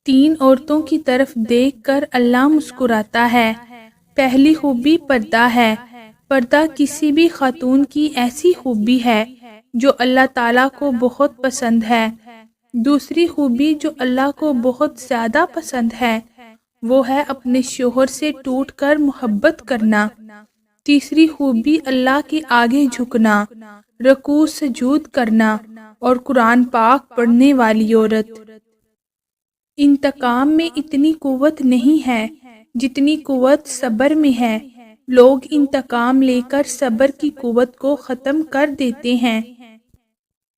تین عورتوں کی طرف دیکھ کر اللہ مسکراتا ہے۔ پہلی خوبی پردہ ہے۔ پردہ کسی بھی خاتون کی ایسی خوبی ہے جو اللہ تعالیٰ کو بہت پسند ہے۔ دوسری خوبی جو اللہ کو بہت زیادہ پسند ہے وہ ہے اپنے شوہر سے ٹوٹ کر محبت کرنا۔ تیسری خوبی اللہ کے آگے جھکنا، رکوع سجود کرنا اور قرآن پاک پڑھنے والی عورت۔ انتقام میں اتنی قوت نہیں ہے جتنی قوت صبر میں ہے۔ لوگ انتقام لے کر صبر کی قوت کو ختم کر دیتے ہیں۔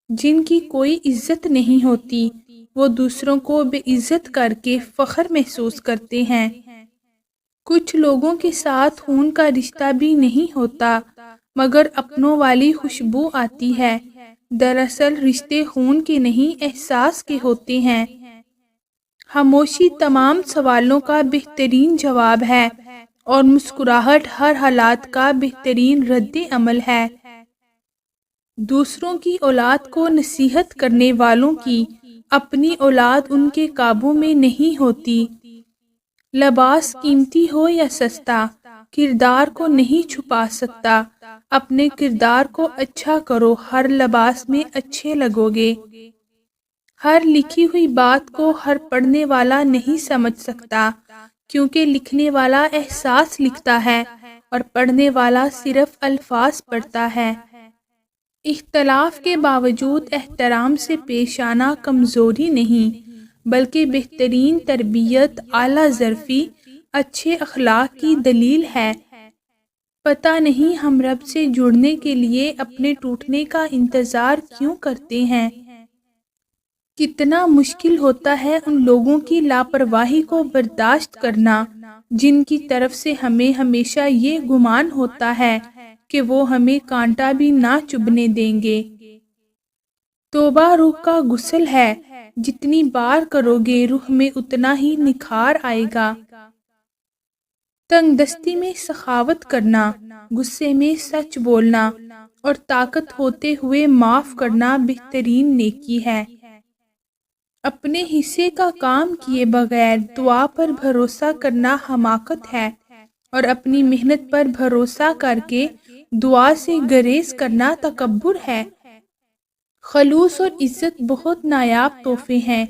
جن کی کوئی عزت نہیں ہوتی وہ دوسروں کو بے عزت کر کے فخر محسوس کرتے ہیں۔ کچھ لوگوں کے ساتھ خون کا رشتہ بھی نہیں ہوتا مگر اپنوں والی خوشبو آتی ہے۔ دراصل رشتے خون کے نہیں احساس کے ہوتے ہیں۔ خاموشی تمام سوالوں کا بہترین جواب ہے اور مسکراہٹ ہر حالات کا بہترین رد عمل ہے۔ دوسروں کی اولاد کو نصیحت کرنے والوں کی اپنی اولاد ان کے قابو میں نہیں ہوتی۔ لباس قیمتی ہو یا سستا، کردار کو نہیں چھپا سکتا۔ اپنے کردار کو اچھا کرو، ہر لباس میں اچھے لگو گے۔ ہر لکھی ہوئی بات کو ہر پڑھنے والا نہیں سمجھ سکتا، کیونکہ لکھنے والا احساس لکھتا ہے اور پڑھنے والا صرف الفاظ پڑھتا ہے۔ اختلاف کے باوجود احترام سے پیش آنا کمزوری نہیں بلکہ بہترین تربیت، اعلیٰ ظرفی، اچھے اخلاق کی دلیل ہے۔ پتہ نہیں ہم رب سے جڑنے کے لیے اپنے ٹوٹنے کا انتظار کیوں کرتے ہیں۔ کتنا مشکل ہوتا ہے ان لوگوں کی لاپرواہی کو برداشت کرنا جن کی طرف سے ہمیں ہمیشہ یہ گمان ہوتا ہے کہ وہ ہمیں کانٹا بھی نہ چبھنے دیں گے۔ توبہ روح کا غسل ہے، جتنی بار کرو گے روح میں اتنا ہی نکھار آئے گا۔ تنگ دستی میں سخاوت کرنا، غصے میں سچ بولنا اور طاقت ہوتے ہوئے معاف کرنا بہترین نیکی ہے۔ اپنے حصے کا کام کیے بغیر دعا پر بھروسہ کرنا حماقت ہے اور اپنی محنت پر بھروسہ کر کے دعا سے گریز کرنا تکبر ہے۔ خلوص اور عزت بہت نایاب تحفے ہیں،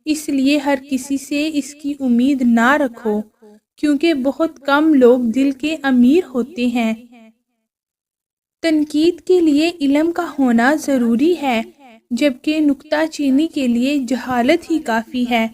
اس لیے ہر کسی سے اس کی امید نہ رکھو، کیونکہ بہت کم لوگ دل کے امیر ہوتے ہیں۔ تنقید کے لیے علم کا ہونا ضروری ہے، جبکہ نکتہ چینی کے لیے جہالت ہی کافی ہے۔